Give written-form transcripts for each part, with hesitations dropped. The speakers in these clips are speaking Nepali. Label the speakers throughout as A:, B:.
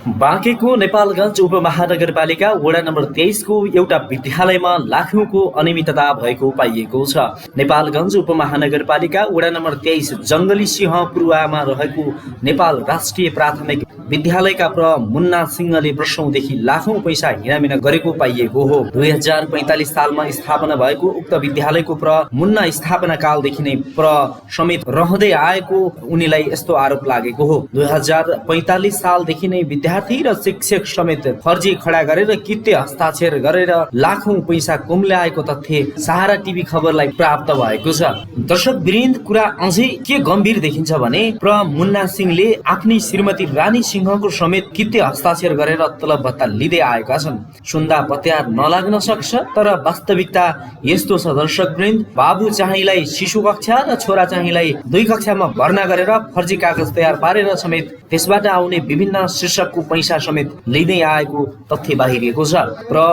A: बाँकेको नेपालगञ्ज उपमहानगरपालिका वडा नम्बर 23 को एउटा विद्यालयमा लाखौंको अनियमितता भएको पाइएको छ। नेपालगञ्ज उपमहानगरपालिका वडा नम्बर 23 जङ्गली सिंहपुरुवामा रहेको नेपाल राष्ट्रिय प्राथमिक विद्यालयका मुन्ना सिंहले वर्षौंदेखि लाखौं पैसा हिनामिना गरेको पाइएको हो। 2045 सालमा स्थापना भएको उक्त विद्यालयको मुन्ना स्थापना कालदेखि नै समेत रहँदै आएको उनीलाई यस्तो आरोप लागेको हो। 2045 सालदेखि नै विद्यार्थी र शिक्षक समेत फर्जी खडा गरेर कित्ते हस्ताक्षर गरेर लाखौं पैसा कुम्ल्याएको तथ्य सहारा टिभी खबरलाई प्राप्त भएको छ। दर्शक वृन्द, कुरा अझै के गम्भीर देखिन्छ भने मुन्ना सिंहले आफ्नी श्रीमती रानी सिंहको समेत कित्ते हस्ताक्षर गरेर तलब भत्ता लिँदै आएका छन्। सुन्दा पत्यार नलाग्न सक्छ, तर वास्तविकता यस्तो छ। दर्शक वृन्द, बाबु चाहिँलाई शिशु कक्षा र छोरा चाहिँलाई 2 कक्षामा भर्ना गरेर फर्जी कागज तयार पारेर समेत त्यसबाट आउने विभिन्न शीर्षकको पैसा समेत लिँदै आएको तथ्य बाहिरिएको छ।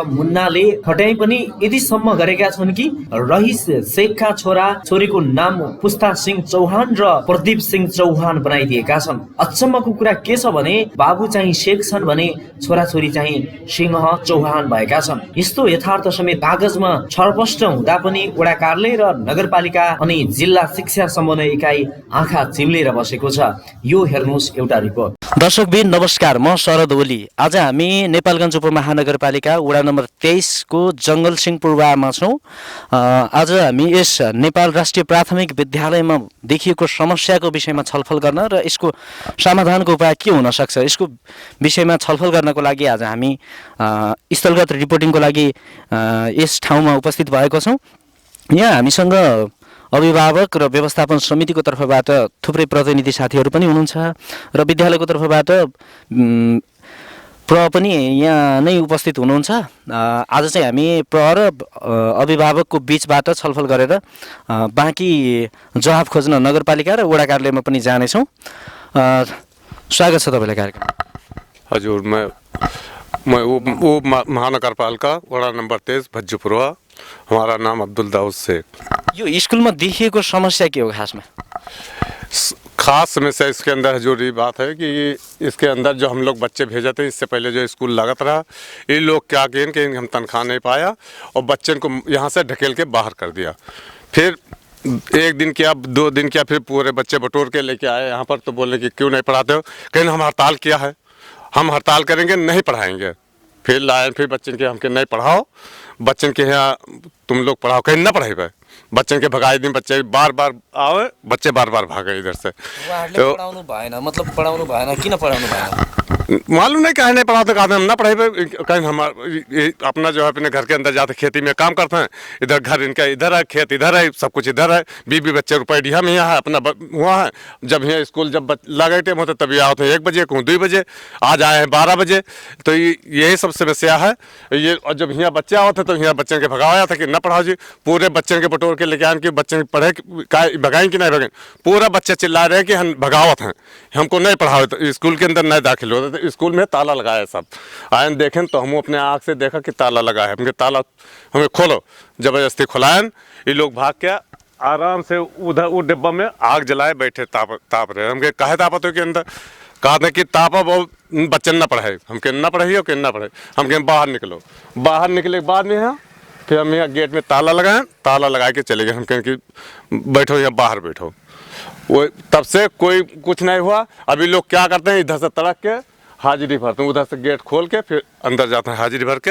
A: मुन्नाले खट्याइ पनि यतिसम्म गरेका छन् कि रहिस शेखका छोरा छोरीको नाम पुस्ता सिंह चौहान र प्रदीप सिंह चौहान बनाइदिएका छन्। अचम्मको कुरा के छ भने बाबु चाहिँ शेख छन् भने छोराछोरी चाहिँ सिंह चौहान भएका छन्। यस्तो यथार्थ समेत कागजमा छरपष्ट हुँदा पनि वडा कार्यालय र नगरपालिका अनि जिल्ला शिक्षा समन्वय इकाइ आँखा चिम्लेर बसेको छ। यो हेर्नुहोस् एउटा रिपोर्ट।
B: दर्शकबिन नमस्कार, म शरद ओली। आज हामी नेपालगञ्ज उपमहानगरपालिका वडा नम्बर 23 को जङ्गल सिंहपुरवामा छौँ। आज हामी यस नेपाल राष्ट्रिय प्राथमिक विद्यालयमा देखिएको समस्याको विषयमा छलफल गर्न र यसको समाधानको उपाय के हुन सक्छ, यसको विषयमा छलफल गर्नको लागि आज हामी स्थलगत रिपोर्टिङको लागि यस ठाउँमा उपस्थित भएको छौँ। यहाँ हामीसँग अभिभावक र व्यवस्थापन समितिको तर्फबाट थुप्रै प्रतिनिधि साथीहरू पनि हुनुहुन्छ र विद्यालयको तर्फबाट पनि यहाँ नै उपस्थित हुनुहुन्छ। आज चाहिँ हामी र अभिभावकको बीचबाट छलफल गरेर बाँकी जवाफ खोज्न नगरपालिका र वडा कार्यालयमा पनि जानेछौँ। स्वागत छ तपाईँलाई कार्यक्रम।
C: हजुर, मैं वो महानगरपालिका वडा नंबर 23 भज्जूपुरवा। हमारा नाम अब्दुल दाऊद शेख।
B: यो स्कूल में देखिएको समस्या के हो खास में?
C: खास समस्या इसके अंदर जरूरी बात है कि इसके अंदर जो हम लोग बच्चे भेजे थे, इससे पहले जो स्कूल लागत रहा, ये लोग क्या किए कि हम तनख्वाह नहीं पाया और बच्चन को यहाँ से ढकेल के बाहर कर दिया। फिर 1 दिन किया, 2 दिन किया, फिर पूरे बच्चे बटोर के लेके आए यहाँ पर। तो बोले कि क्यों नहीं पढ़ाते हो? कहीं हम हड़ताल किया है, हम हड़ताल करेंगे, नहीं पढ़ाएंगे। फिर लाए, फिर बच्चन के हमके नहीं पढ़ाओ, बच्चन के यहाँ तुम लोग पढ़ाओ, कहीं ना पढ़ाई पे बच्चन के भगाए दिन। बच्चे बार बार आवे, बच्चे बार बार भागे इधर से।
B: तो पढ़ाउनु भएन, मतलब पढ़ाउनु भएन, किन पढ़ाउनु भएन?
C: मालूम नहीं, कहीं नहीं पढ़ाते, कहते हम ना पढ़ाई पे। कहीं हम अपना जो है अपने घर के अंदर जाते खेती में काम करते हैं, इधर घर इनका इधर है, खेत इधर है, सब कुछ इधर है। 20 बच्चे रुपये डिहा में यहाँ है, अपना हुआ है। जब यहाँ स्कूल जब लगे टाइम होते तभी आओ, 1 बजे कहूँ 2 बजे, आज आए हैं 12 बजे। तो यही सब समस्या है ये। और जब यहाँ बच्चे आओ थे तो यहाँ बच्चन के भगाया था कि न पढ़ाओ जी। पूरे बच्चन के बटोर के लेके आए कि बच्चे पढ़े, भगाएं कि नहीं भगाएं। पूरा बच्चे चिल्ला रहे कि हम भगावत हैं, हमको नहीं पढ़ाओ। तो स्कूल के अंदर नहीं दाखिल होते। तो स्कूल में ताला लगाया सब। आए देखें तो हम अपने आँख से देखा कि ताला लगा है। हमके ताला हमें खोलो, ज़बरदस्ती खुलाएं। ये लोग भाग के आराम से उधर वो डिब्बा में आग जलाए बैठे, ताप रहे। हमके कहे तापत हो के अंदर कहा कि तापा बहुत बच्चन ना पढ़े, हमके ना पढ़ाइए कि ना पढ़े। हमके बाहर निकलो। बाहर निकले के बाद में यहाँ फिर हम यहाँ गेट में ताला लगाएं, ताला लगा के चले गए। हम कहें कि बैठो यहाँ बाहर बैठो। वो तब से कोई कुछ नहीं हुआ। अभी लोग क्या करते हैं, इधर से तड़क के हाजिरी भरते हैं, उधर से गेट खोल के फिर अंदर जाते हैं, हाजिरी भर के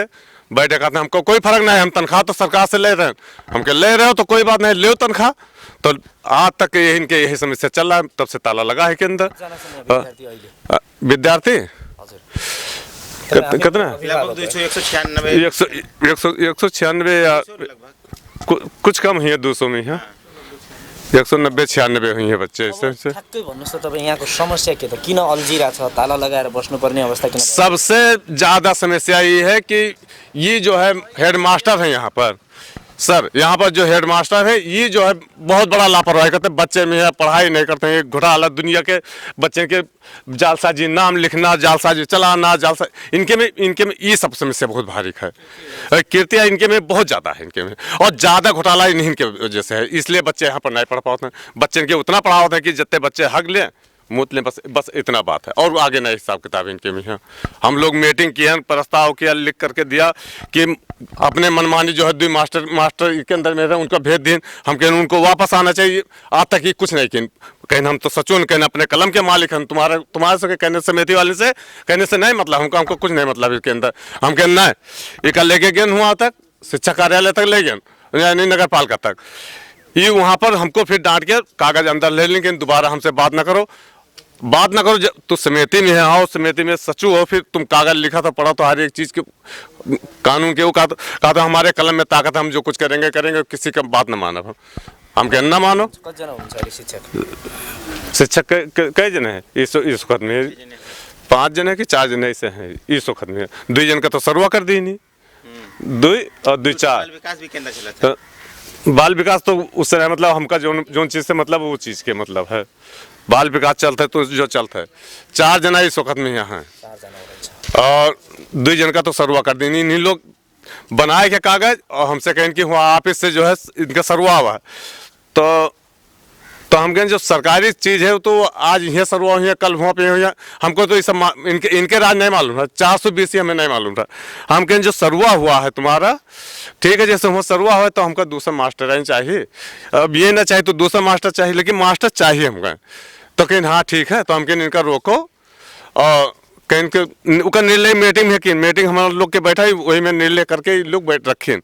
C: बैठे कहते हैं हमको कोई फर्क नहीं, हम तनख्वाह तो सरकार से ले रहे हैं। हमके ले रहे हो तो कोई बात नहीं, ले तनख्वाह। तो आज तक इनके यही समस्या चल रहा है। तब से ताला लगा है के अंदर। विद्यार्थी कितना? 196 या कुछ कम हुई है, 200 में है। 190-96 हुई है बच्चे।
B: ठ्याक्कै भन्नुस् त तपाईँ यहाँको समस्या के त? किन अल्झिरहेछ, ताला लगाएर बस्नुपर्ने अवस्था किन?
C: सबसे ज़्यादा समस्या ये है कि ये जो है हेड मास्टर है यहाँ पर। सर, यहाँ पर जो हेड मास्टर है ये जो है बहुत बड़ा लापरवाही करते हैं। बच्चे में है पढ़ाई नहीं करते हैं। घोटाला दुनिया के बच्चे के जालसाजी, नाम लिखना, जालसाजी चलाना, इनके में ये सब समस्या बहुत भारी है। कृतियाँ इनके में बहुत ज़्यादा है, इनके में। और ज़्यादा घोटाला इनके वजह से है, इसलिए बच्चे यहाँ पर नहीं पढ़ पाते हैं। बच्चे के उतना पढ़ा होता है कि जितने बच्चे हक लें मूत लें, बस इतना बात है, और आगे नहीं हिसाब किताब इनके में है। हम लोग मीटिंग किए, प्रस्ताव किया, लिख करके दिया कि अपने मनमानी जो है 2 मास्टर के अंदर में रहे, उनका भेज दिन, हम कहें उनको वापस आना चाहिए। आज तक ये कुछ नहीं किए, कहें हम तो सचून कहने अपने कलम के मालिक हैं, तुम्हारे से कहने समिति वाले से कहने से नहीं मतलब, हमको कुछ नहीं मतलब इसके अंदर। हम कहें नहीं, ये कल लेके गए वहाँ तक, शिक्षा कार्यालय तक ले गए, यानी नगर पालिका तक। ये वहाँ पर हमको फिर डांट के कागज अंदर ले लेंगे, दोबारा हमसे बात ना करो। तो समिति में है, आओ समिति में सचिव हो, फिर तुम कागज लिखा था, पढ़ा तो हर एक चीज़ के कानून के वो कहा तो हमारे कलम में ताकत, हम जो कुछ करेंगे, किसी का बात ना माना। हम कहना ना मानो। शिक्षक कई जने हैं इस वक्त में? 5 जने की 4 जने ऐसे हैं इस वक्त में। 2 जन का तो सर्वा कर दी नहीं, 2 और 2 4
D: विकास भी केंद्र चला था।
C: बाल विकास तो उस समय मतलब हमका जो चीज़ से मतलब वो चीज़ के मतलब है, बाल विकास चलता है तो जो चलता है। 4 जना इस वक्त में यहाँ हैं और 2 जन का तो सर्वा कर दी नहीं। इन लोग बनाए के कागज और हमसे कहें कि वहाँ ऑफिस से जो है इनका सर्वा हुआ है, तो हम कहें जो सरकारी चीज़ है तो आज यहाँ सर्वा हुई है, कल वहाँ पे हुई है, हमको तो ये सब इनके राज नहीं मालूम था। 420 हमें नहीं मालूम था। हम कहें जो सर्वा हुआ है तुम्हारा, ठीक है, जैसे वहाँ सर्वा हुआ है तो हमको दूसरा मास्टर चाहिए। अब ये ना चाहिए तो दूसरा मास्टर चाहिए, लेकिन मास्टर चाहिए हमको। तो कहें हाँ ठीक है, तो हम कहें इनका रोको और कहें उनका निर्णय मीटिंग में कि मीटिंग हमारे लोग के बैठा ही, वही में निर्णय करके लोग बैठ रखें।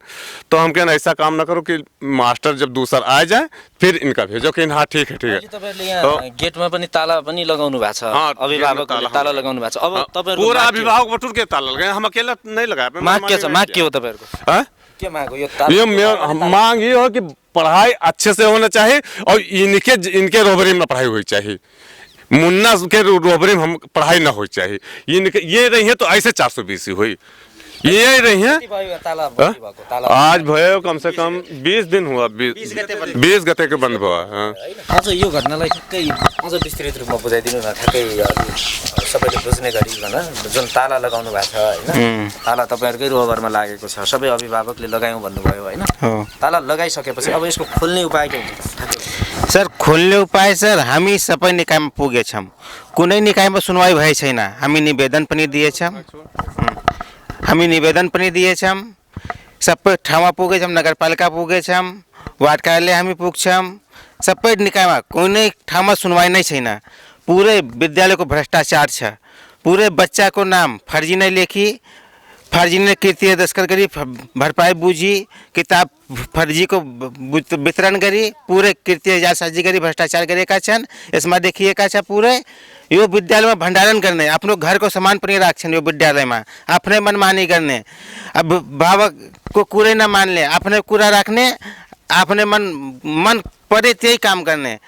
C: तो हम कहें ऐसा काम ना करो कि मास्टर जब दूसरा आ जाए फिर इनका भेजो। कहें हाँ ठीक है, ठीक है।
B: तपाईहरुले यहाँ गेटमा पनि ताला पनि लगाउनु भएको छ, अभिभावकले ताला लगाउनु भएको छ। अब तपाईहरुको
C: पूरा अभिभावक बटुर के ताला लगाए, हम अकेला नहीं लगाए।
B: माग के हो तपाईँहरुको?
C: हैं?
B: के माग हो? यो
C: मांग ये हो कि पढ़ाई अच्छे से होना चाहिए और इनके रोबरी में पढ़ाई होनी चाहिए। मुन्ना के रोबरी में हम पढ़ाई ना होनी चाहिए। ये रही है तो ऐसे 420 हुई, ये रही है। आज भयो कम से कम 20 दिन हुआ, 20 गते के बंद हुआ।
B: अझ यो घटनालाई ठ्याक्कै अझ विस्तृत रूपमा बुझाइदिनु न, ठ्याक्कै सबैले बुझ्ने गरी जुन ताला लगाउनु भएको छ हैन, ताला तपाईहरुकै रोबरमा लागेको छ, सबै अभिभावकले लगायौं भन्नुभयो हैन। ताला लगाइसकेपछि अब यसको खोल्ने उपाय के हुन्छ?
D: सर खोल्ने उपाय सर हामी सबै निकायमा पुगेछौँ, कुनै निकायमा सुनवाई भए छैन। हामी निवेदन पनि दिएछौँ, सबै ठाउँमा पुगेछौँ, नगरपालिका पुगेछौँ, वार्ड कार्यालय हामी पुग्छौँ, सबै निकायमा कुनै ठाउँमा सुनवाई नै छैन। पुरै विद्यालयको भ्रष्टाचार छ, पुरै बच्चाको नाम फर्जी नै लेखी, फर्जी ने कृत्य दस्कर करी, भरपाई बूझी, किताब फर्जी को वितरण करी, पूरे कृत्य जालसाजी करी, भ्रष्टाचार गरेका छन्। यसमा देखिएका छ पुरै यो विद्यालयमा भण्डारण गर्ने, आफ्नो घरको सामान पनि राख्छन् यो विद्यालयमा, आफ्नै मनमानी गर्ने, अब अभिभावकको कुरै नमान्ने, आफ्नै कुरा राख्ने, आफ्नै मन परे त्यही काम गर्ने।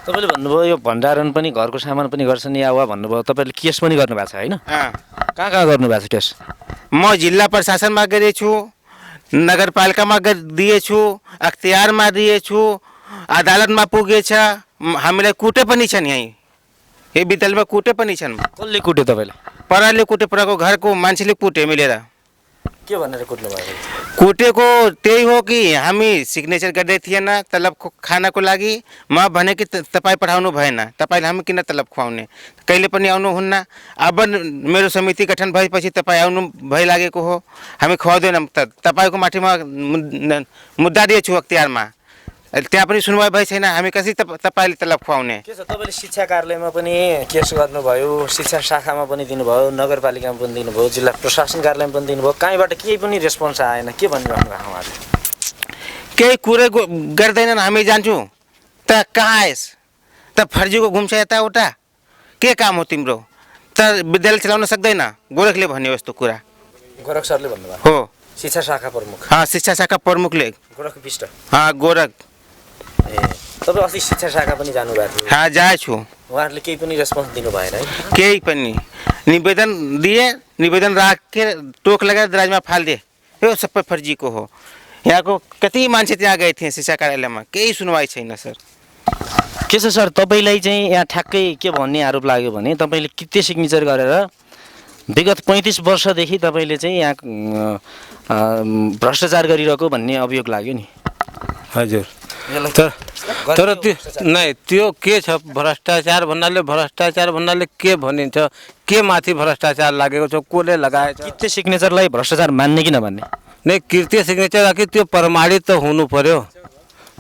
B: तपाईले भन्नुभयो यो भण्डारण पनि घरको सामान पनि गर्छन् या वा भन्नुभयो, तपाईले केस पनि गर्नु भएको छ हैन? कहाँ गर्नु भएको छ केस?
D: म जिल्ला प्रशासनमा गरेछु, नगरपालिकामा दिएछु, अख्तियारमा दिएछु, अदालतमा पुगेछ, हामीलाई कुटे पनि छन्। यही विद्यालयमा कुटे पनि छन्।
B: कसले कुटे तपाईलाई?
D: पराले कुटे, पराको घरको मान्छेले कुटे मिलेर।
B: के भनेर कुट्नु भयो?
D: कुटेको त्यही हो कि हामी सिग्नेचर गर्दै थिएन तलब खानको लागि। म भने कि तपाईँ पठाउनु भएन, तपाईँले हामी किन तलब खुवाउने, कहिले पनि आउनुहुन्न। अब मेरो समिति गठन भएपछि तपाईँ आउनु भइलागेको हो, हामी खुवाउँदैनौँ। तपाईँको माथिमा मुद्दा दिएछु अख्तियारमा, त्यहाँ पनि सुनवाई भइ छैन, हामी कसरी तपाईँले तलब खुवाउने?
B: के छ, तपाईँले शिक्षा कार्यालयमा पनि केस गर्नुभयो, शिक्षा शाखामा पनि दिनुभयो, नगरपालिकामा पनि दिनुभयो, जिल्ला प्रशासन कार्यालयमा पनि दिनुभयो, कहीँबाट केही पनि रेस्पोन्स आएन। के भनिरहनु भएको उहाँले?
D: केही कुरै गर्दैनन्। हामी जान्छौँ त कहाँ आएस त फर्जीको घुम्छ यताउता, के काम हो तिम्रो, त विद्यालय चलाउन सक्दैन, गोरखले भन्यो यस्तो कुरा।
B: गोरख सरले भन्नुभयो?
D: हो,
B: शिक्षा शाखा प्रमुख।
D: शिक्षा शाखा प्रमुखले।
B: गोरख विष्ट?
D: गोरख।
B: तपाईँ अस्ति शिक्षा शाखा पनि जानुभएको थियो?
D: जाएछु।
B: उहाँहरूले केही पनि रेस्पोन्स दिनु भएन है?
D: केही पनि। निवेदन दिए, निवेदन राखेर टोक लगाएर दराजमा फालिदिए, यो सबै फर्जीको हो। यहाँको कति मान्छे त्यहाँ गए थिए शिक्षा कार्यालयमा, केही सुनवाई छैन सर।
B: के छ सर, तपाईँलाई चाहिँ यहाँ ठ्याक्कै के भन्ने आरोप लाग्यो भने तपाईँले कित्ते सिग्नेचर गरेर विगत 35 वर्षदेखि तपाईँले चाहिँ यहाँ भ्रष्टाचार गरिरहेको भन्ने अभियोग लाग्यो नि?
E: हजुर, तर त्यो नै त्यो के छ भ्रष्टाचार भन्नाले के भनिन्छ के माथि भ्रष्टाचार लागेको छ कसले लगाएछ
B: कित्ते सिग्नेचरलाई भ्रष्टाचार मान्ने कि नमान्ने
E: नै कृत्य सिग्नेचर आखिर त्यो प्रमाणित त हुनु पर्यो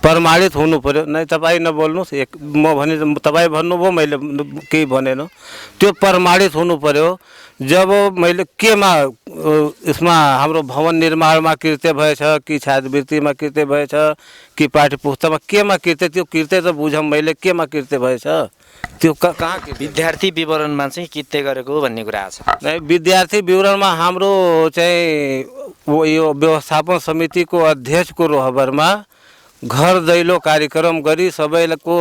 E: नै तपाईँ नबोल्नुहोस् एक म भने तपाईँ भन्नुभयो मैले केही भनेन त्यो प्रमाणित हुनु पर्यो जब मैले केमा यसमा हाम्रो भवन निर्माणमा कृत्य भएछ कि छात्रवृत्तिमा कृत्य भएछ कि पाठ्य पुस्तकमा केमा कृत्य त्यो कृत्य त बुझौँ मैले केमा कृत्य भएछ त्यो कहाँ
B: विद्यार्थी विवरणमा चाहिँ कित्ते गरेको भन्ने कुरा छ
E: विद्यार्थी विवरणमा हाम्रो चाहिँ यो व्यवस्थापन समितिको अध्यक्षको रोहबरमा घर दैलो कार्यक्रम गरी सबैको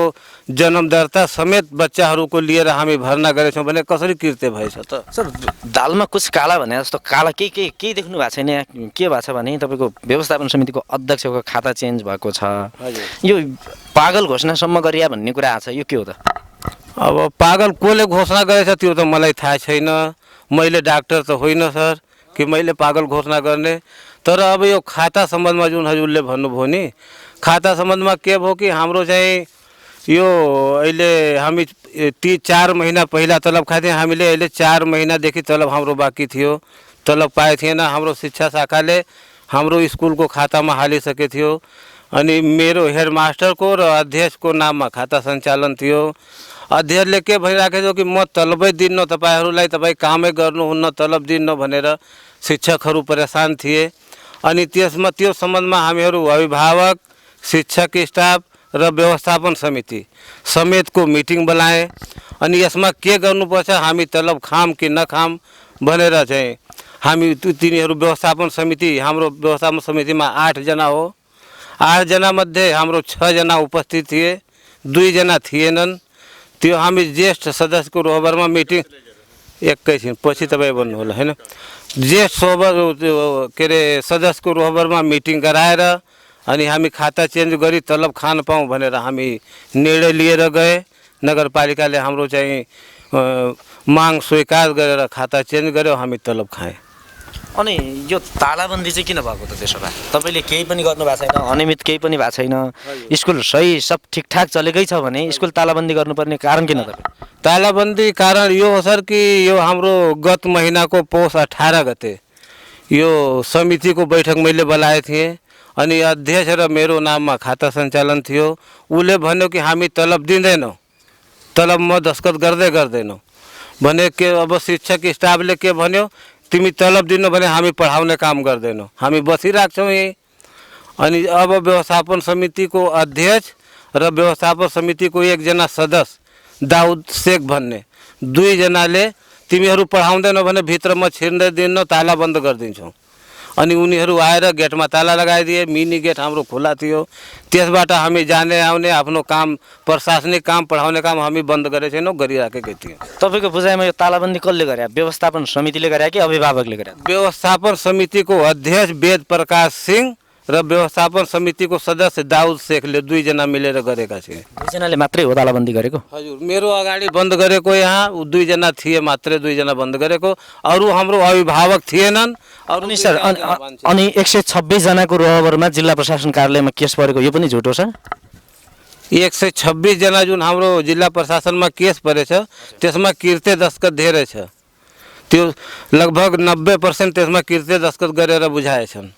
E: जन्म दर्ता समेत बच्चाहरूको लिएर हामी भर्ना गरेछौँ भने कसरी कृत्य भएछ त
B: सर दालमा कुछ काला भने जस्तो काला केही देख्नु भएको छैन यहाँ के भएको छ भने तपाईँको व्यवस्थापन समितिको अध्यक्षको खाता चेन्ज भएको छ यो पागल घोषणासम्म गरिया भन्ने कुरा छ यो के हो त
E: अब पागल कसले घोषणा गरेछ त्यो त मलाई थाहा छैन मैले डाक्टर त होइन सर कि मैले पागल घोषणा गर्ने तर अब यो खाता सम्बन्धमा जुन हजुरले भन्नुभयो नि खाता सम्बन्धमा के भयो कि हाम्रो चाहिँ यो अहिले हामी 4 महिना पहिला तलब खाएको थियौँ हामीले अहिले 4 महिनादेखि तलब हाम्रो बाँकी थियो तलब पाएको थिएन हाम्रो शिक्षा शाखाले हाम्रो स्कुलको खातामा हालिसकेको थियो अनि मेरो हेडमास्टरको र अध्यक्षको नाममा खाता सञ्चालन थियो अध्यक्षले के भनिराखेको थियो कि म तलबै दिन्न तपाईँहरूलाई तपाईँ कामै गर्नुहुन्न तलब दिन्न भनेर शिक्षकहरू परेशान थिए अनि त्यसमा त्यो सम्बन्धमा हामीहरू अभिभावक शिक्षक स्टाफ र व्यवस्थापन समिति समेतको मिटिङ बोलाए अनि यसमा के गर्नुपर्छ हामी तलब खाम कि नखाम भनेर चाहिँ हामी तिनीहरू व्यवस्थापन समिति हाम्रो व्यवस्थापन समितिमा 8 जना हो 8 जना मध्ये हाम्रो 6 जना उपस्थित थिए 2 जना थिएनन् त्यो हामी ज्येष्ठ सदस्यको रोहबरमा मिटिङ एकैछिन पछि तपाईँ भन्नु होला हैन ज्येष्ठ के अरे सदस्यको रोहबरमा मिटिङ गराएर अनि हामी खाता चेन्ज गरी तलब खान पाऊँ भनेर हामी निर्णय लिएर गए नगरपालिकाले हाम्रो चाहिँ माग स्वीकार गरेर खाता चेन्ज गर्यो हामी तलब खाएँ
B: अनि यो तालाबन्दी चाहिँ किन भएको त त्यसो भए तपाईँले केही पनि गर्नु भएको छैन अनियमित केही पनि भएको छैन स्कुल सही सब ठिकठाक चलेकै छ भने स्कुल तालाबन्दी गर्नुपर्ने कारण किन तपाईँ
E: तालाबन्दी कारण यो हो सर कि यो हाम्रो गत महिनाको पौष 18 गते यो समितिको बैठक मैले बोलाएको थिएँ अनि अध्यक्ष र मेरो नाममा खाता सञ्चालन थियो उसले भन्यो कि हामी तलब दिँदैनौँ तलबमा दस्खत गर्दैनौँ भने के अब शिक्षक स्टाफले के भन्यो तिमी तलब दिनु भने हामी पढाउने काम गर्दैनौँ हामी बसिरहेको यहीँ अनि अब व्यवस्थापन समितिको अध्यक्ष र व्यवस्थापन समितिको 1 जना सदस्य दाउद शेख भन्ने 2 जनाले तिमीहरू पढाउँदैनौ भने भित्रमा छिर्दै दिन्न ताला बन्द गरिदिन्छौँ अनि उनीहरू आएर गेटमा ताला लगाइदिए मिनी गेट हाम्रो खुला थियो त्यसबाट हामी जाने आउने आफ्नो काम प्रशासनिक काम पढाउने काम हामी बन्द गरेका छैनौँ गरिराखेकै थियौँ
B: तपाईँको बुझाइमा यो तालाबन्दी कसले गरे व्यवस्थापन समितिले गरे कि अभिभावकले गरे
E: व्यवस्थापन समितिको अध्यक्ष वेद प्रकाश सिंह र व्यवस्थापन समितिको सदस्य दाउद शेखले 2 जना मिलेर गरेका थिए
B: 2 जनाले मात्रै हो तालाबन्दी गरेको
E: हजुर मेरो अगाडि बन्द गरेको यहाँ 2 जना थिए मात्रै 2 जना बन्द गरेको अरू हाम्रो अभिभावक थिएनन्
B: अनि सर अनि 126 जनाको रोहबरमा जिल्ला प्रशासन कार्यालयमा केस परेको यो पनि झुटो छ
E: 126 जना जुन हाम्रो जिल्ला प्रशासनमा केस परेछ त्यसमा कृत्य दस्खत धेरै छ त्यो लगभग 90% त्यसमा कृत्य दस्खत गरेर बुझाएछन्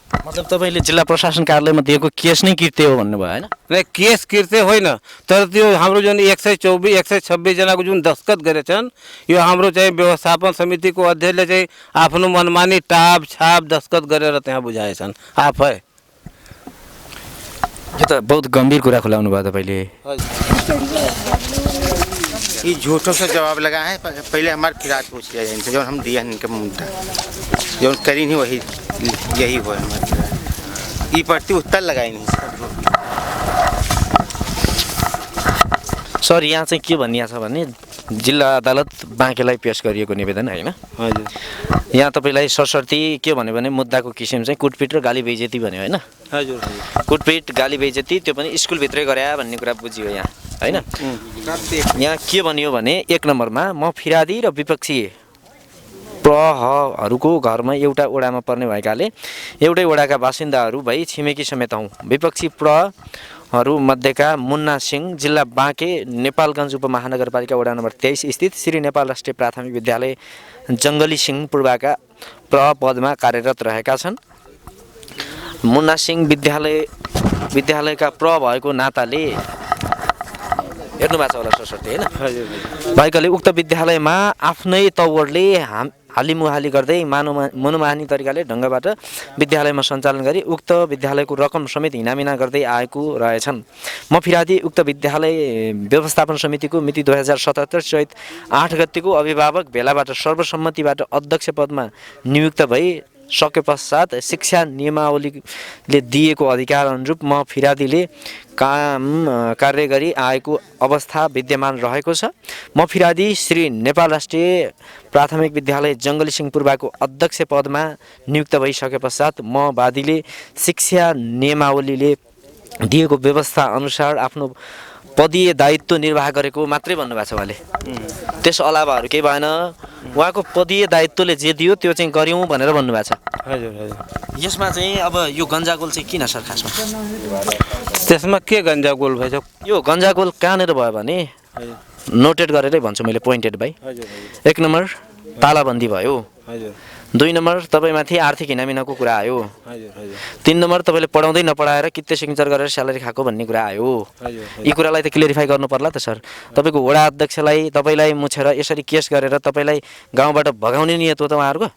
B: मतलब तपाईले जिल्ला प्रशासन कार्यालयमा दिएको केस नै कृत्य हो भन्नुभयो हैन
E: नै केस कृत्य होइन तर त्यो हाम्रो जुन 126 जनाको जुन दस्खत गरेछन् यो हाम्रो चाहिँ व्यवस्थापन समितिको अध्यक्षले चाहिँ आफ्नो मनमानी टाप छाप दस्खत गरेर त्यहाँ बुझाएछन् आफै
B: यो त बहुत गम्भीर कुरा खुलाउनु भयो तपाईले
D: ये झूठों से जवाब लगा है पहले हमारे फिराद पूछ लिया इनसे जो हम दिया इनका मुद्दा जो करी नहीं वही यही हुआ हमारे ये पड़ती उत्तर लगाई नहीं
B: सर यहाँ चाहिँ के भनिया छ भने जिल्ला अदालत बाँकेलाई पेश गरिएको निवेदन हैन
E: हजुर
B: यहाँ तपाईलाई सरसर्ती के भन्यो भने मुद्दाको किसिम चाहिँ कुटपिट र गाली बेइज्जती भन्यो हैन
E: हजुर
B: कुटपिट गाली बेइज्जती त्यो पनि स्कुल भित्रै गरे भन्ने कुरा बुझियो यहाँ हैन यहाँ के भनियो भने 1 नम्बरमा म फिरादी र विपक्षी प्रहहरूको घरमा एउटा ओडामा पर्ने भएकाले एउटै ओडाका बासिन्दाहरू भई छिमेकी समेत हौँ विपक्षी प्रह हरू मध्येका मुन्ना सिंह जिल्ला बाँके नेपालगञ्ज उपमहानगरपालिका वडा नम्बर 23 स्थित श्री नेपाल राष्ट्रिय प्राथमिक विद्यालय जङ्गली सिंह पूर्वाका प्रह पदमा कार्यरत रहेका छन्। मुन्ना सिंह विद्यालयका प्रह भएको नाताले हेर्नु भएको छ होला सरस्वती होइन भएकाले उक्त विद्यालयमा आफ्नै तौरले हालिमुहाली गर्दै मनोमानी तरिकाले ढङ्गबाट विद्यालयमा सञ्चालन गरी उक्त विद्यालयको रकम समेत हिनामिना गर्दै आएको रहेछन्। म फिरादी उक्त विद्यालय व्यवस्थापन समितिको मिति 2077 चैत 8 गतिको अभिभावक भेलाबाट सर्वसम्मतिबाट अध्यक्ष पदमा नियुक्त भई सके पश्चात शिक्षा नियमावलीले दिएको अधिकार अनुरूप म फिरादीले कार्य गरी आएको अवस्था विद्यमान रहेको छ। म फिरादी श्री नेपाल राष्ट्रिय प्राथमिक विद्यालय जङ्गली सिंह पूर्वाको अध्यक्ष पदमा नियुक्त भइसके पश्चात म वादीले शिक्षा नियमावलीले दिएको व्यवस्था अनुसार आफ्नो पदीय दायित्व निर्वाह गरेको मात्रै भन्नुभएको छ उहाँले। त्यस अलावाहरू केही भएन, उहाँको पदीय दायित्वले जे दियो त्यो चाहिँ गऱ्यौँ भनेर भन्नुभएको छ।
E: हजुर हजुर।
B: यसमा चाहिँ अब यो गन्जागोल चाहिँ किन सर खासमा?
E: त्यसमा के गन्जागोल भएछ?
B: यो गन्जागोल कहाँनिर भयो भने नोटेड गरेरै भन्छु मैले, पोइन्टेड भाइ। 1 नम्बर तालाबन्दी भयो, 2 नम्बर तपाईँमाथि आर्थिक हिनामिनाको कुरा आयो, 3 नम्बर तपाईँले पढाउँदै नपढाएर कित्ते सिग्नेचर गरेर स्यालेरी खाएको भन्ने कुरा आयो। यी कुरालाई त क्लियरिफाई गर्नु पर्ला त सर। तपाईँको वडा अध्यक्षलाई तपाईँलाई मुछेर यसरी केस गरेर तपाईँलाई गाउँबाट भगाउने नियत हो त उहाँहरूको?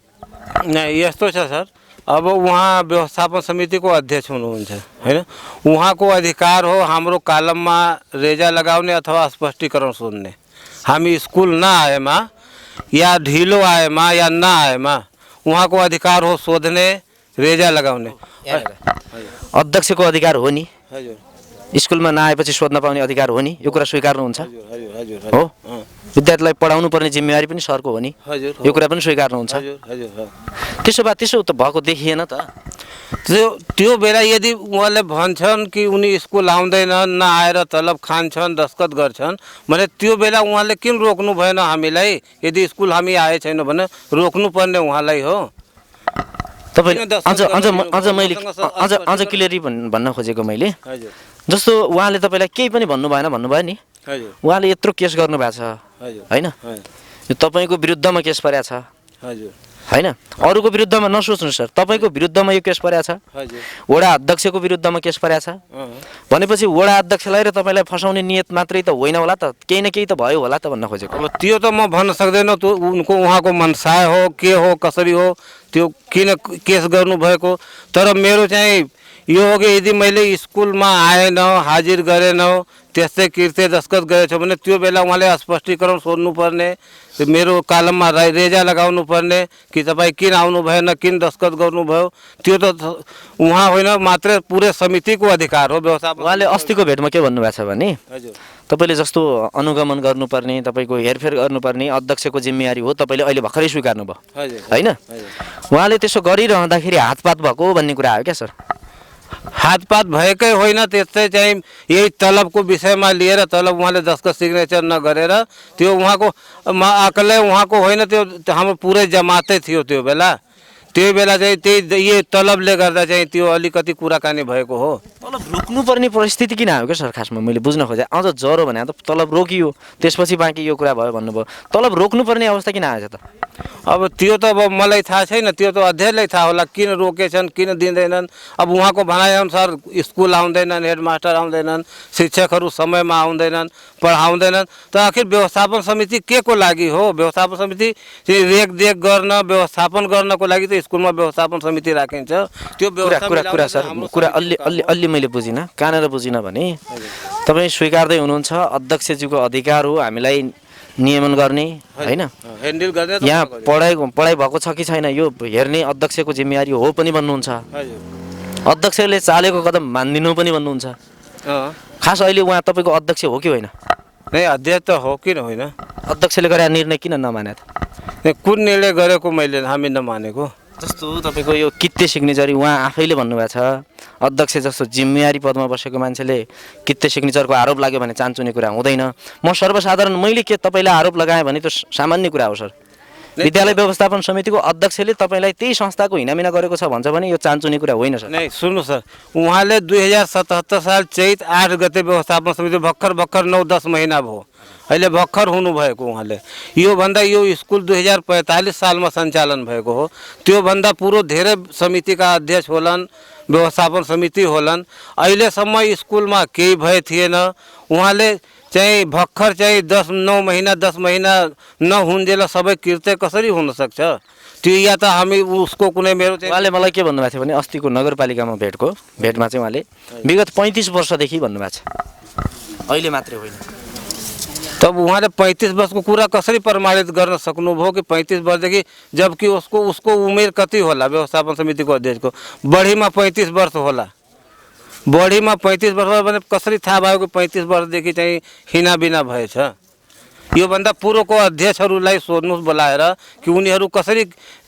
E: नहीं, यस्तो छ सर। अब उहाँ व्यवस्थापन समितिको अध्यक्ष हुनुहुन्छ हैन, उहाँको अधिकार हो हाम्रो कालममा रेजा लगाउने अथवा स्पष्टीकरण सुन्ने। हामी स्कुल नआएमा या ढिलो आएमा या नआएमा उहाँको अधिकार हो सोध्ने, रेजा लगाउने।
B: अध्यक्षको अधिकार हो नि,
E: हजुर
B: स्कुलमा नआएपछि सोध्न पाउने अधिकार हो नि, यो कुरा स्वीकार्नुहुन्छ
E: हजुर
B: हो? विद्यार्थीलाई पढाउनु पर्ने जिम्मेवारी पनि सरको हो नि,
E: हजुर
B: यो कुरा पनि स्वीकार्नुहुन्छ? त्यसो भए त्यसो त भएको देखिएन त।
E: त्यो बेला यदि उहाँले भन्छन् कि उनी स्कुल आउँदैनन्, नआएर तलब खान्छन्, दस्खत गर्छन् भने त्यो बेला उहाँले किन रोक्नु भएन हामीलाई? यदि स्कुल हामी आए छैन भने रोक्नु पर्ने उहाँलाई हो।
B: तपाईले अझ मैले अझ क्लियरली भन्न खोजेको मैले, जस्तो उहाँले तपाईँलाई केही पनि भन्नुभयो नि, उहाँले यत्रो केस गर्नु भएको छ होइन, यो तपाईँको विरुद्धमा केस परेको छ होइन, अरूको विरुद्धमा नसोच्नु सर, तपाईँको विरुद्धमा यो केस परेको छ, वडा अध्यक्षको विरुद्धमा केस परेको छ भनेपछि वडा अध्यक्षलाई र तपाईँलाई फसाउने नियत मात्रै त होइन होला त, केही न केही त भयो होला त भन्न खोजेको।
E: अब त्यो त म भन्न सक्दैन, त्यो उनको उहाँको मनसाय हो के हो कसरी हो त्यो किन केस गर्नुभएको। तर मेरो चाहिँ यो हो कि यदि मैले स्कुलमा आएन, हाजिर गरेन, त्यस्तै किर्ते दस्खत गरेछ भने त्यो बेला उहाँले स्पष्टीकरण सोध्नुपर्ने, मेरो कालममा रेजा लगाउनु पर्ने कि तपाईँ किन आउनु भएन, किन दस्खत गर्नुभयो। त्यो त उहाँ होइन मात्रै पुरै समितिको अधिकार हो व्यवस्थापन।
B: उहाँले अस्तिको भेटमा के भन्नुभएको छ भने तपाईँले जस्तो अनुगमन गर्नुपर्ने, तपाईँको हेरफेर गर्नुपर्ने अध्यक्षको जिम्मेवारी हो, तपाईँले अहिले भर्खरै स्वीकार्नुभयो होइन। उहाँले त्यसो गरिरहँदाखेरि हातपात भएको भन्ने कुरा आयो क्या सर?
E: हातपात भएकै होइन, त्यस्तै चाहिँ यही तलबको विषयमा लिएर तलब उहाँले दस्खत सिग्नेचर नगरेर त्यो उहाँको अकलै उहाँको होइन, त्यो हाम्रो पुरै जमातै थियो त्यो बेला चाहिँ त्यही यो तलबले गर्दा चाहिँ त्यो अलिकति कुराकानी भएको हो।
B: तलब रोक्नुपर्ने परिस्थिति किन आयो क्या सर खासमा मैले बुझ्न खोजेँ? अझ जरो भने त तलब रोकियो त्यसपछि बाँकी यो कुरा भयो भन्नुभयो, तलब रोक्नुपर्ने अवस्था किन आएछ त?
E: अब त्यो त अब मलाई थाहा छैन, त्यो त अध्यक्षलाई थाहा होला किन रोकेछन् किन दिँदैनन्। अब उहाँको भनाइअनुसार स्कुल आउँदैनन्, हेडमास्टर आउँदैनन्, शिक्षकहरू समयमा आउँदैनन्, पढाउँदैनन्, त आखिर व्यवस्थापन समिति के को लागि हो? व्यवस्थापन समिति रेखदेख गर्न, व्यवस्थापन गर्नको लागि त स्कुलमा व्यवस्थापन समिति राखिन्छ। त्यो
B: कुरा सर कुरा अलि मैले बुझिनँ, कहाँनिर बुझिनँ भने तपाईँ स्वीकार्दै हुनुहुन्छ अध्यक्षज्यूको अधिकार हो हामीलाई नियमन गर्ने होइन,
E: ह्यान्डल गर्ने,
B: यहाँ पढाइ भएको छ कि छैन यो हेर्ने अध्यक्षको जिम्मेवारी हो पनि भन्नुहुन्छ, अध्यक्षले चालेको कदम मान्दिनु पनि भन्नुहुन्छ। खास अहिले उहाँ तपाईँको अध्यक्ष हो कि होइन?
E: नै अध्यक्ष त हो कि होइन?
B: अध्यक्षले गरेका निर्णय किन नमाने त?
E: कुन निर्णय गरेको मैले हामी नमानेको?
B: जस्तो तपाईँको यो कित्ते सिग्नेचर उहाँ आफैले भन्नुभएको छ, अध्यक्ष जस्तो जिम्मेवारी पदमा बसेको मान्छेले कित्ते सिग्नेचरको आरोप लाग्यो भने चान्चुने कुरा हुँदैन। म सर्वसाधारण मैले के तपाईँलाई आरोप लगाएँ भने त्यो सामान्य कुरा हो सर, विद्यालय व्यवस्थापन समितिको अध्यक्षले तपाईँलाई त्यही संस्थाको हिनामिना गरेको छ भन्छ भने यो चान्चुने कुरा होइन सर।
E: नहीं सुन्नु सर, उहाँले 2077 साल चैत 8 गते व्यवस्थापन समिति भर्खर 9-10 महिना भयो, अहिले भर्खर हुनुभएको उहाँले। योभन्दा यो स्कुल 2045 सालमा सञ्चालन भएको हो। त्योभन्दा पूर्व धेरै समितिका अध्यक्ष होलान्, व्यवस्थापन समिति होलान्, अहिलेसम्म स्कुलमा केही भए थिएन। उहाँले चाहिँ भर्खर चाहिँ 10 महिना नहुन्जेल सबै कृत्य कसरी हुन सक्छ? त्यो या त हामी उसको कुनै मेरो चाहिँ
B: उहाँले मलाई के भन्नुभएको थियो भने अस्तिको नगरपालिकामा भेटमा चाहिँ उहाँले विगत 35 वर्षदेखि भन्नुभएको छ, अहिले मात्रै होइन।
E: तब उहाँले 35 वर्षको कुरा कसरी प्रमाणित गर्न सक्नुभयो कि 35 वर्षदेखि, जबकि उसको उमेर कति होला व्यवस्थापन समितिको अध्यक्षको? बढीमा 35 वर्ष होला, बढीमा 35 वर्ष भने कसरी थाहा भयो कि 35 वर्षदेखि चाहिँ हिनाबिना भएछ? योभन्दा पूर्वको अध्यक्षहरूलाई सोध्नुहोस् बोलाएर कि उनीहरू कसरी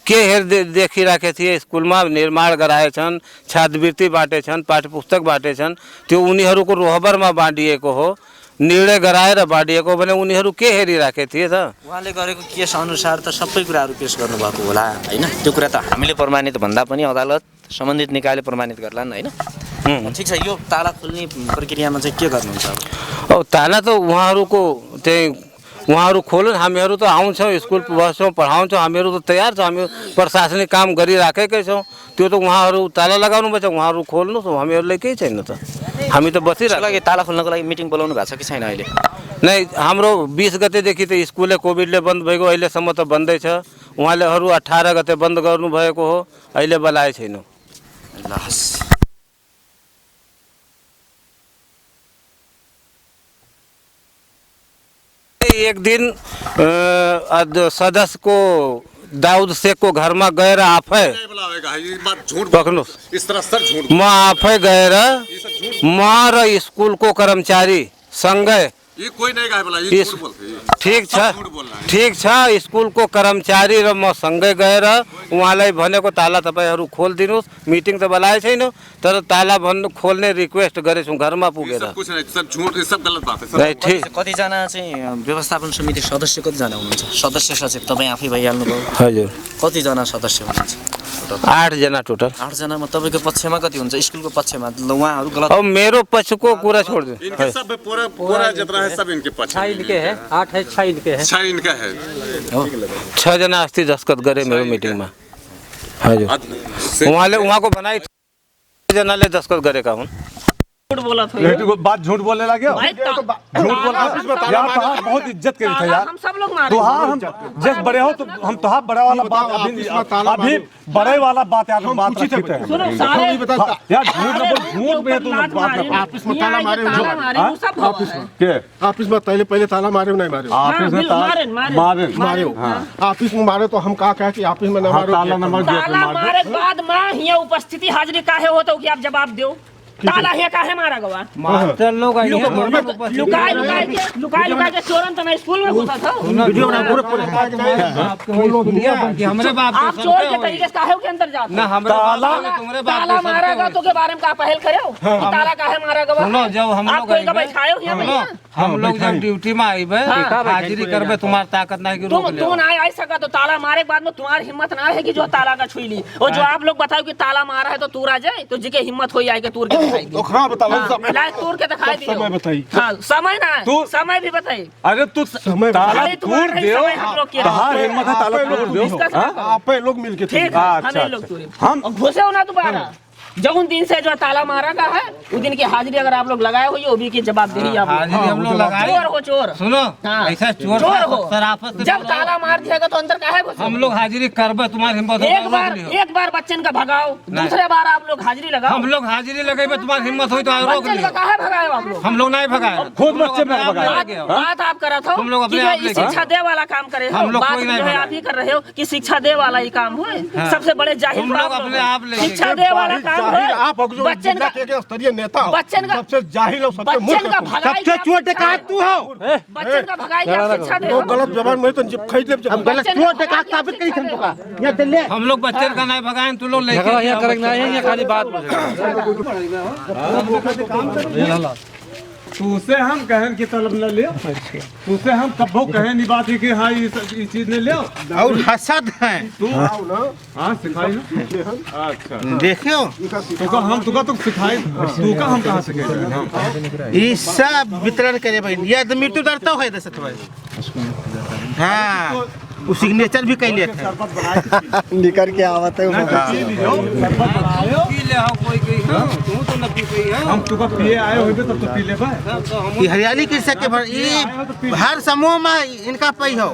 E: के देखिराखे थिए, स्कुलमा निर्माण गराएछन्, छात्रवृत्ति बाँटेछन्, पाठ्यपुस्तक बाँटेछन्, त्यो उनीहरूको रोहबरमा बाँडिएको हो, निर्णय गराएर बाँडिएको भने उनीहरू के हेरिराखे थिए त?
B: उहाँले गरेको केस अनुसार त सबै कुराहरू पेश गर्नुभएको होला होइन? त्यो कुरा त हामीले प्रमाणित भन्दा पनि अदालत सम्बन्धित निकायले प्रमाणित गर्लान् होइन? ठिक छ, यो ताला खोल्ने प्रक्रियामा चाहिँ के गर्नुहुन्छ?
E: अब ताला त उहाँहरूको चाहिँ उहाँहरू खोल्नु, हामीहरू त आउँछौँ, स्कुल बस्छौँ, पढाउँछौँ, हामीहरू त तयार छौँ, हामी प्रशासनिक काम गरिराखेकै छौँ। त्यो त उहाँहरू ताला लगाउनु पर्छ, उहाँहरू खोल्नुहोस्, हामीहरूलाई केही छैन त, हामी त बसिरहेको।
B: लागि ताला खोल्नको लागि मिटिङ बोलाउनु भएको छ कि छैन अहिले?
E: नै, हाम्रो 20 गतेदेखि त स्कुलै कोभिडले बन्द भएको, अहिलेसम्म त बन्दै छ। उहाँले 18 गते बन्द गर्नुभएको हो, अहिले बोलाए छैन। एक दिन सदस्य को दाऊद शेख को घर में गएर आफै पक्नुहोस्,
C: इस तरह सर झूठ
E: म आफै गएर म र स्कुलको कर्मचारी सँगै,
C: ये कोई नहीं कहे बोला, ये झूठ बोलते हैं।
E: ठीक छ, स्कुलको कर्मचारी र म सँगै गएर उहाँलाई भनेको ताला तपाईहरू खोलिदिनुहोस्। मिटिङ त बोलाए छैन, तर ताला खोल्ने रिक्वेस्ट गरेछौँ घरमा पुगेर।
C: कुछ नहीं, सब झूठ, ये सब गलत बात है।
E: नहीं, ठीक।
B: कतिजना चाहिँ व्यवस्थापन समिति सदस्य कतिजना हुनुहुन्छ? सदस्य सचिव तपाईँ आफै भइहाल्नु भयो,
E: हजुर।
B: कतिजना सदस्य हुनुहुन्छ?
E: 8 जना टोटल।
B: 8 जनामा तपाईँको पक्षमा कति हुन्छ? स्कुलको पक्षमा उहाँहरू गलत?
E: अब मेरो पक्षको कुरा छोडिदिनु।
C: इनके सब पूरा जितना है सब इनके पक्ष है।
E: इनके है 8 है, 6 इनके है,
C: 6 इनका है।
E: 6 जना अस्ति दस्तखत गरे मेरो मिटिङमा। हजुर, उहाँले उहाँको भनाइ 6 जनाले दस्तखत गरेका हुन्।
F: बोला था
G: बात झूठ बोलने लगे हो? झूठ बोलना यार, तुहार बहुत इज्जत करी थे यार,
F: हम सब लोग मारे
G: तुहार हम जिस बड़े हो तो हम तुहार बड़े वाला बात अभी बड़े वाला बात यार हम बात रखते हैं
F: सुनो सारे
G: यार। झूठ ना बोल, झूठ में तुम बात ना
F: ऑफिस में ताला मारे सब
G: के
H: ऑफिस में पहले ताला मारे नहीं मारे?
G: ऑफिस में मारे
H: ऑफिस में मारे तो हम कहा कि ऑफिस में न मारो,
G: ताला नंबर
F: ताला मारे के बाद मां हिया उपस्थिति हाजिरी काहे होता हो कि आप जवाब दो? ताला है काहे मारा गवा?
E: मास्टर लोग
F: लुकाए के चोरन तो मैं स्कूल में घुसा था।
H: वीडियो बना पूरे
E: हमरे बाप
F: आप चोर के तरीके से काहे के अंदर जाते?
E: ना हमरे
F: ताला मारा गवा तो के बारे में का पहल करे हो? ताला काहे मारा गवा?
E: सुनो, जब हम
F: आप
E: लोग
F: कोई का बैठायो यहाँ भैया?
E: हम लोग जब ड्यूटी में आईबे हाजिरी करबे, तुम्हारी ताकत नहीं कि रोक ले।
F: तुम ना आ सका तो ताला मारे के बाद में तुम्हारी हिम्मत ना है कि जो ताला का छुई ली, और जो आप लोग बताओ कि ताला मारा है तो तूर आ जाए, तो जिके हिम्मत हो जाए के तूर के दिखाई दी।
H: खराब बता
F: ला तूर के दिखाई दी।
H: समय बताई।
F: हाँ, समय ना
G: तू-
F: समय भी बताई।
G: अरे तू ताला
F: खाली तुम्हारा
G: तोड़
F: ही
G: दो,
F: समय हम लोग किया।
G: तुहार हिम्मत है ताला तोड़ दो।
F: इसका समय-
H: आप लोग मिल के
F: ठीक है, हमें लोग तोड़े।
G: हम-
F: और घुसे हो ना दोबारा। जब उन दिन से जो ताला मारा का है, उस दिन की हाजिरी अगर आप लोग लगाए हुई वो भी की जवाबदेही आप लोग।
E: हाजिरी हम लोग लगाए।
F: चोर हो चोर।
E: सुनो,
F: हाँ।
E: ऐसा चोर
F: हो।
E: शराफत से
F: जब
E: बोलो।
F: ताला मार दिया तो अंदर काहे घुसे?
E: हम लोग हाजिरी करबे, तुम्हारी हिम्मत हो तो
F: एक बार बच्चन का भगाओ, दूसरे बार आप लोग हाजिरी लगाओ।
E: हम लोग हाजिरी लगेबे, तुम्हारी हिम्मत हो तो रोक
F: बच्चन
E: लियो।
F: का काहे भगाए आप लोग?
E: हम लोग नहीं भगाए,
G: खुद बच्चे में भगाए।
F: बात आप करा था
E: तुम लोग अपने
F: कि
E: आप
F: जो
E: लेके-
F: शिक्षा दे वाला काम करे हो,
E: हम लोग
F: बात
E: कोई नहीं
F: जो है
E: भगाए।
F: आप ही कर रहे हो कि शिक्षा दे वाला ही काम हो। सबसे बड़े जाहिर
E: तुम लोग
F: आप
E: अपने
F: हो।
E: आप लेके-
F: शिक्षा दे वाला काम
H: जाहिर
F: हो।
H: आप जो
F: बच्चन का
H: स्तरीय नेता हो,
F: बच्चन का-
H: सबसे जाहिल हो, सबसे
F: बच्चन
H: मूर्ख
F: का
H: हो।
F: भगाई
H: सबसे चोट का तू हो।
F: बच्चन का भगाई आप शिक्षा दे
H: तो गलत जबान में तो जब खरीद ले जब गलत
F: बच्चन
H: चोट
F: का
H: का साबित करी थम का ये दिल्ली
E: हम लोग बच्चे का नहीं भगाए, तू लोग लेके खाली बात
G: तुसे हम कहें कि तलब न लियो, तुसे हम कबो कहे नहीं बात है कि हाँ ये चीज ने लियो।
H: और हसद हैं
G: तू हाँ सिखाई ना। अच्छा
H: देखियो
G: तुका हम तुका तो सिखाई, तुका हम कहाँ सिखे हम।
H: ये सब वितरण करे भाई, ये तो मृत्यु डरता है दसत भाई। हाँ वो सिग्नेचर भी कैले थे
I: निकल के आवत है
G: हम तुका पिए आए हो तब तो पी ले भाई।
H: ये हरियाली कृषक के भर ये हर समूह में इनका पै हो,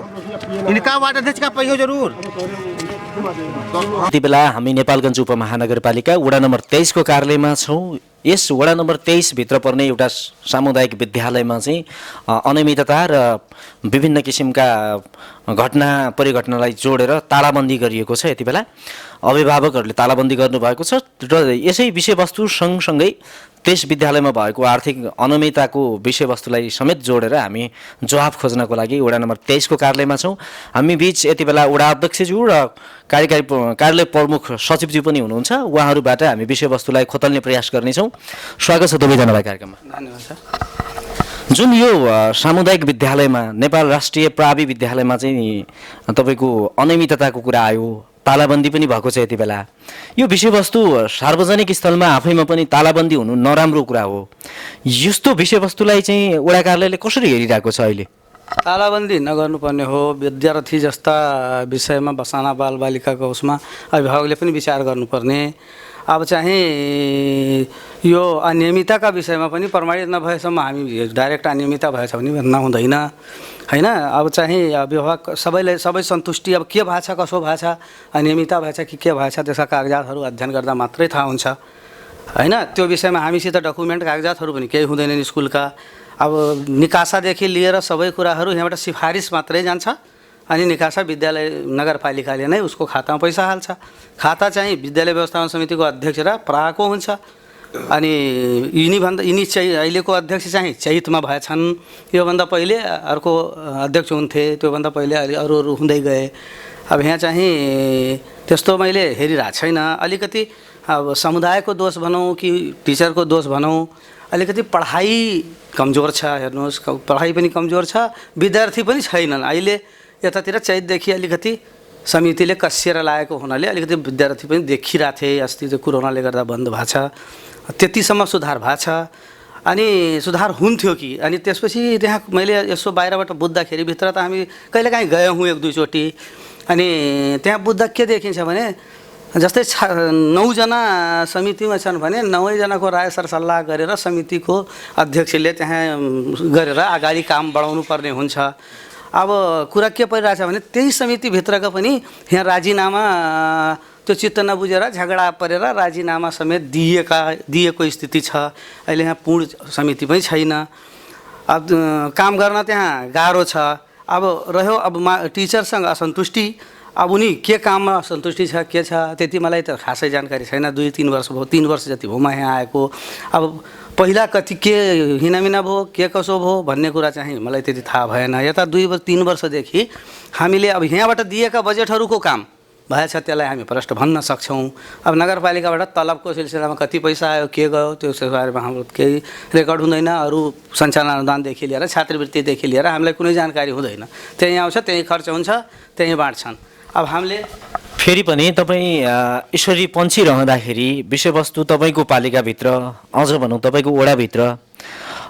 H: इनका वार्ड अध्यक्ष का पै हो जरूर।
B: यति बेला हामी नेपालगञ्ज उपमहानगरपालिका वडा नम्बर 23 को कार्यालयमा छौँ। यस वडा नम्बर 23 भित्र पर्ने एउटा सामुदायिक विद्यालयमा चाहिँ अनियमितता र विभिन्न किसिमका घटना परिघटनालाई जोडेर तालाबन्दी गरिएको छ। यति बेला अभिभावकहरूले तालाबन्दी गर्नुभएको छ र यसै विषयवस्तु सँगसँगै त्यस विद्यालयमा भएको आर्थिक अनियमितताको विषयवस्तुलाई समेत जोडेर हामी जवाफ खोज्नको लागि वडा नम्बर 23 को कार्यालयमा छौँ। हामी बीच यति बेला वडा अध्यक्षज्यू र कार्यालय प्रमुख सचिवज्यू पनि हुनुहुन्छ। उहाँहरूबाट हामी विषयवस्तुलाई खोतल्ने प्रयास गर्नेछौँ। स्वागत छ दुवैजनालाई कार्यक्रममा।
E: धन्यवाद सर।
B: जुन यो सामुदायिक विद्यालयमा नेपाल राष्ट्रिय प्रावि विद्यालयमा चाहिँ तपाईँको अनियमितताको कुरा आयो, तालाबन्दी पनि भएको छ। यति बेला यो विषयवस्तु सार्वजनिक स्थलमा आफैमा पनि तालाबन्दी हुनु नराम्रो कुरा हो। यस्तो विषयवस्तुलाई चाहिँ वडा कार्यालयले कसरी हेरिरहेको छ अहिले?
J: तालाबन्दी नगर्नुपर्ने हो। विद्यार्थी जस्ता विषयमा बसाना बालबालिकाको उसमा अभिभावकले पनि विचार गर्नुपर्ने। अब चाहिँ यो अनियमितताका विषयमा पनि प्रमाणित नभएसम्म हामी डाइरेक्ट अनियमितता भएछ भने भन्न हुँदैन हैन। अब चाहिँ अभिभावक सबै सन्तुष्टि अब के भएको छ, कसो भएको छ, अनियमितता भएछ कि के भएछ त्यसका कागजातहरू अध्ययन गर्दा मात्रै थाहा हुन्छ हैन। त्यो विषयमा हामीसित डकुमेन्ट कागजातहरू पनि केही हुँदैनन् स्कुलका। अब निकासादेखि लिएर सबै कुराहरू यहाँबाट सिफारिस मात्रै जान्छ अनि निकासा विद्यालय नगरपालिकाले नै उसको खातामा पैसा हाल्छ। खाता चाहिँ विद्यालय व्यवस्थापन समितिको अध्यक्ष र प्राको हुन्छ। अनि यिनी चाहिँ अहिलेको अध्यक्ष चाहिँ चैतमा भएछन्। योभन्दा पहिले अर्को अध्यक्ष हुन्थे, त्योभन्दा पहिले अरू हुँदै गए। अब यहाँ चाहिँ त्यस्तो मैले हेरिरहेको छैन। अलिकति अब समुदायको दोष भनौँ कि टिचरको दोष भनौँ, अलिकति पढाइ कमजोर छ। हेर्नुहोस् पढाइ पनि कमजोर छ, विद्यार्थी पनि छैनन्। अहिले यतातिर चैतदेखि अलिकति समितिले कसिएर लागेको हुनाले अलिकति विद्यार्थी पनि देखिरहेको थिए। अस्ति चाहिँ कोरोनाले गर्दा बन्द भएको छ, त्यतिसम्म सुधार भएको छ। अनि सुधार हुन्थ्यो कि अनि त्यसपछि त्यहाँ मैले यसो बाहिरबाट बुझ्दाखेरि भित्र त हामी कहिलेकाहीँ गए हौँ एक दुईचोटि। अनि त्यहाँ बुझ्दा के देखिन्छ भने जस्तै 9 जना समितिमा छन् भने 9 जनाको राय सरसल्लाह गरेर समितिको अध्यक्षले त्यहाँ गरेर अगाडि काम बढाउनु पर्ने हुन्छ। अब कुरा के परिरहेछ भने त्यही समितिभित्रका पनि यहाँ राजीनामा त्यो चित्त नबुझेर झगडा परेर राजीनामा समेत दिएको स्थिति छ। अहिले यहाँ पूर्ण समिति पनि छैन। अब काम गर्न त्यहाँ गाह्रो छ। अब रह्यो अब टिचरसँग असन्तुष्टि। अब उनी के काममा असन्तुष्टि छ के छ त्यति मलाई त खासै जानकारी छैन। 2-3 वर्ष भयो, 3 वर्ष जति भयो म यहाँ आएको। अब पहिला कति के हिनामिना भयो, के कसो भयो भन्ने कुरा चाहिँ मलाई त्यति थाहा भएन। यता 2-3 वर्षदेखि हामीले अब यहाँबाट दिएका बजेटहरूको काम भएछ त्यसलाई हामी प्रष्ट भन्न सक्छौँ। अब नगरपालिकाबाट तलबको सिलसिलामा कति पैसा आयो, के गयो, त्यो बारेमा हाम्रो केही रेकर्ड हुँदैन। अरू सञ्चालन अनुदानदेखि लिएर छात्रवृत्तिदेखि लिएर हामीलाई कुनै जानकारी हुँदैन। त्यहीँ आउँछ, त्यहीँ खर्च हुन्छ, त्यहीँ बाँड्छन्। अब हामीले
B: फेरि पनि तपाईँ यसरी पन्छिरहँदाखेरि विषयवस्तु तपाईँको पालिकाभित्र अझ भनौँ तपाईँको वडाभित्र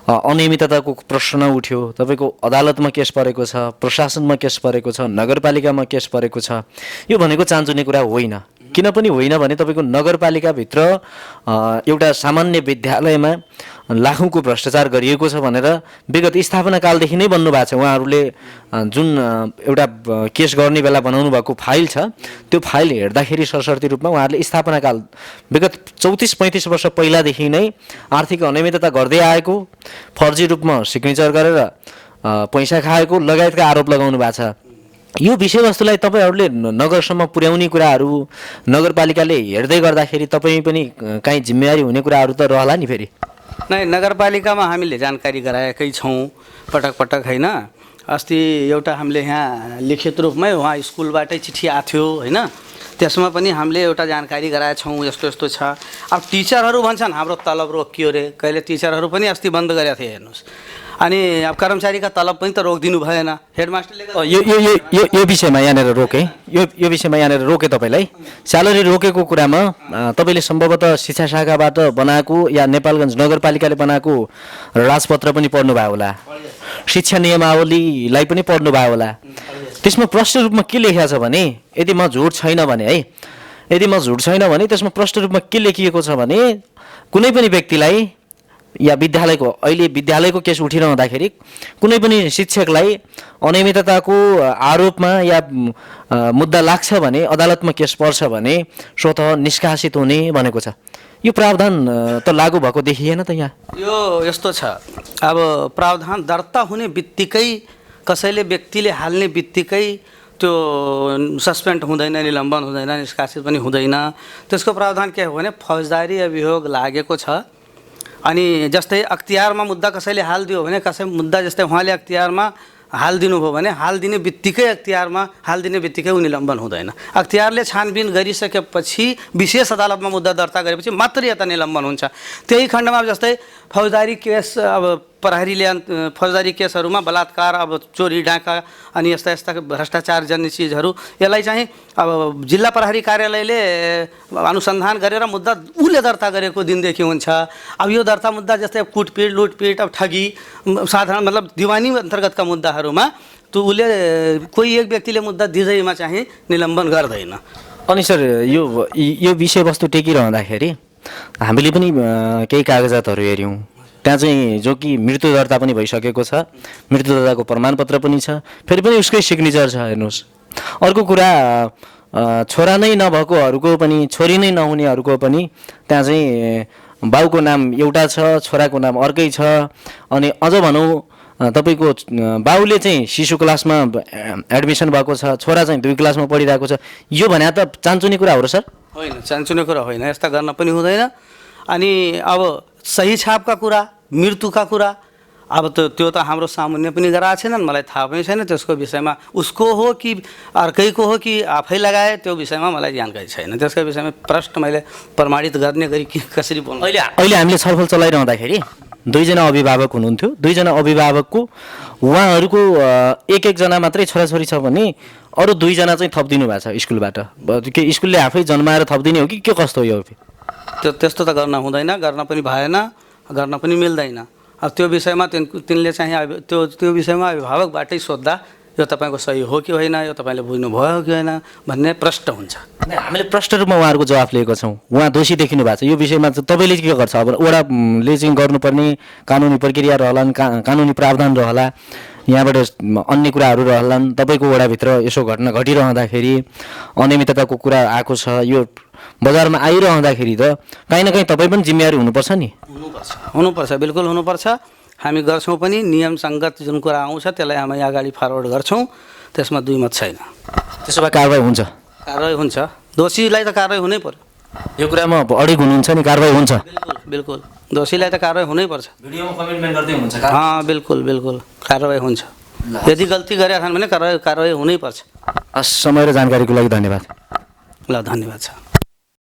B: अनियमितताको प्रश्न उठ्यो। तपाईँको अदालतमा केस परेको छ, प्रशासनमा केस परेको छ, नगरपालिकामा केस परेको छ। यो भनेको चान्चुने कुरा होइन। किन पनि होइन भने तपाईँको नगरपालिकाभित्र एउटा सामान्य विद्यालयमा लाखौँको भ्रष्टाचार गरिएको छ भनेर विगत स्थापना कालदेखि नै भन्नुभएको छ। उहाँहरूले जुन एउटा केस गर्ने बेला बनाउनु भएको फाइल छ त्यो फाइल हेर्दाखेरि सरसर्ती रूपमा उहाँहरूले स्थापना काल विगत 34-35 वर्ष पहिलादेखि नै आर्थिक अनियमितता गर्दै आएको, फर्जी रूपमा सिग्नेचर गरेर पैसा खाएको लगायतका आरोप लगाउनु भएको छ। यो विषयवस्तुलाई तपाईँहरूले नगरसम्म पुर्याउने कुराहरू नगरपालिकाले हेर्दै गर्दाखेरि तपाईँ पनि काहीँ जिम्मेवारी हुने कुराहरू त रहला नि। फेरि
J: नै नगरपालिकामा हामीले जानकारी गराएकै छौँ पटक पटक होइन। अस्ति एउटा हामीले यहाँ लिखित रूपमै उहाँ स्कुलबाटै चिठी आएको थियो होइन। त्यसमा पनि हामीले एउटा जानकारी गराएका छौँ यस्तो यस्तो छ। अब टिचरहरू भन्छन् हाम्रो तलब रोकियो रे, कहिले टिचरहरू पनि अस्ति बन्द गरेका थिए हेर्नुहोस्। अनि अब कर्मचारीका तलब पनि त रोकिदिनु भएन, हेडमास्टरले
B: यो विषयमा यहाँनिर रोकेँ, यो विषयमा यहाँनिर रोकेँ तपाईँलाई। स्यालेरी रोकेको कुरामा तपाईँले सम्भवतः शिक्षा शाखाबाट बनाएको या नेपालगञ्ज नगरपालिकाले बनाएको राजपत्र पनि पढ्नुभयो होला, शिक्षा नियमावलीलाई पनि पढ्नुभयो होला। त्यसमा प्रष्ट रूपमा के लेखिएको छ भने, यदि म झुट छैन भने है, यदि म झुट छैन भने त्यसमा प्रष्ट रूपमा के लेखिएको छ भने कुनै पनि व्यक्तिलाई या विद्यालयको, अहिले विद्यालयको केस उठिरहँदाखेरि कुनै पनि शिक्षकलाई अनियमितताको आरोपमा या मुद्दा लाग्छ भने, अदालतमा केस पर्छ भने स्वतः निष्कासित हुने भनेको छ। यो प्रावधान त लागू भएको देखिएन त यहाँ।
J: यो यस्तो छ, अब प्रावधान दर्ता हुने बित्तिकै कसैले व्यक्तिले हाल्ने बित्तिकै त्यो सस्पेन्ड हुँदैन, निलम्बन हुँदैन, निष्कासित पनि हुँदैन। त्यसको प्रावधान के हो भने फौजदारी अभियोग लागेको छ। अनि जस्तै अख्तियारमा मुद्दा कसैले हालिदियो भने, कसै मुद्दा जस्तै उहाँले अख्तियारमा हालिदिनु भयो भने हालिदिने बित्तिकै अख्तियारमा हालिदिने बित्तिकै ऊ निलम्बन हुँदैन। अख्तियारले छानबिन गरिसकेपछि विशेष अदालतमा मुद्दा दर्ता गरेपछि मात्रै यता निलम्बन हुन्छ। त्यही खण्डमा जस्तै फौजदारी केस, अब प्रहरीले फौजदारी केसहरूमा बलात्कार, अब चोरी डाका अनि यस्ता यस्ता भ्रष्टाचार जन्य चिजहरू, यसलाई चाहिँ अब जिल्ला प्रहरी कार्यालयले अनुसन्धान गरेर मुद्दा उसले दर्ता गरेको दिनदेखि हुन्छ। अब यो दर्ता मुद्दा जस्तै कुटपिट, लुटपिट, अब ठगी, साधारण मतलब दिवानी अन्तर्गतका मुद्दाहरूमा त्यो उसले कोही एक व्यक्तिले मुद्दा दिँदैमा चाहिँ निलम्बन गर्दैन।
B: अनि सर यो विषयवस्तु टेकिरहँदाखेरि हामीले पनि केही कागजातहरू हेऱ्यौँ, त्यहाँ चाहिँ जो कि मृत्यु दर्ता पनि भइसकेको छ, मृत्यु दर्ताको प्रमाणपत्र पनि छ, फेरि पनि उसकै सिग्नेचर छ हेर्नुहोस्। अर्को कुरा छोरा नै नभएकोहरूको पनि, छोरी नै नहुनेहरूको पनि त्यहाँ चाहिँ बाउको नाम एउटा छ, छोराको नाम अर्कै छ। अनि अझ भनौँ तपाईँको बाउले चाहिँ शिशु क्लासमा एडमिसन भएको छ, छोरा चाहिँ 2 क्लासमा पढिरहेको छ। यो भने त चान्चुने कुरा हो र सर?
J: होइन, चान्चुने कुरा होइन, यस्ता गर्न पनि हुँदैन। अनि अब सही छापका कुरा, मृत्युका कुरा, अब त्यो त हाम्रो सामुन्य पनि गराएको छैनन्, मलाई थाहा पनि छैन त्यसको विषयमा। उसको हो कि अर्कैको हो कि आफै लगाए त्यो विषयमा मलाई जानकारी छैन। त्यसको विषयमा प्रश्न मैले प्रमाणित गर्ने गरी कसरी बोल्नु।
B: अहिले हामीले छलफल चलाइरहँदाखेरि 2 जना अभिभावक हुनुहुन्थ्यो। 2 जना अभिभावकको उहाँहरूको एक जना मात्रै छोराछोरी छ भने अरू 2 जना चाहिँ थपिदिनु भएको छ स्कुलबाट। के स्कुलले आफै जन्माएर थपिदिने हो कि के कस्तो हो यो?
J: त्यस्तो त गर्न हुँदैन, गर्न पनि भएन, गर्न पनि मिल्दैन। अब त्यो विषयमा तिनले चाहिँ त्यो विषयमा अभिभावकबाटै सोद्धा यो तपाईँको सही हो कि होइन, यो तपाईँले बुझ्नुभयो कि होइन भन्ने प्रश्न हुन्छ।
B: हामीले प्रष्ट रूपमा उहाँहरूको जवाफ लिएको छौँ। उहाँ दोषी देखिनु भएको छ। यो विषयमा चाहिँ तपाईँले के गर्छ? अब वडाले चाहिँ गर्नुपर्ने कानुनी प्रक्रिया रहलान्, कानुनी प्रावधान रहला, यहाँबाट अन्य कुराहरू रहलान्। तपाईँको वडाभित्र यसो घटना घटिरहँदाखेरि अनियमितताको कुरा आएको छ, यो बजारमा आइरहँदाखेरि त काहीँ न काहीँ तपाईँ पनि जिम्मेवारी हुनुपर्छ नि।
J: हुनुपर्छ, बिल्कुल हुनुपर्छ। हामी गर्छौँ पनि, नियमसङ्गत जुन कुरा आउँछ त्यसलाई हामी अगाडि फरवर्ड गर्छौँ, त्यसमा दुई मत छैन।
B: त्यसो भए कारवाही हुन्छ?
J: कारवाही हुन्छ, दोषीलाई त कारवाही हुनै पर्यो।
B: यो कुरामा अडिग हुनुहुन्छ नि, कारवाही हुन्छ?
J: बिल्कुल, दोषीलाई त कारवाही हुनैपर्छ।
B: भिडियोमा कमिटमेन्ट गर्दै हुन्छ?
J: बिल्कुल बिल्कुल कारवाही हुन्छ। यदि गल्ती गरेका छन् भने कारवाही हुनैपर्छ।
B: समय र जानकारीको लागि धन्यवाद।
J: ल, धन्यवाद छ।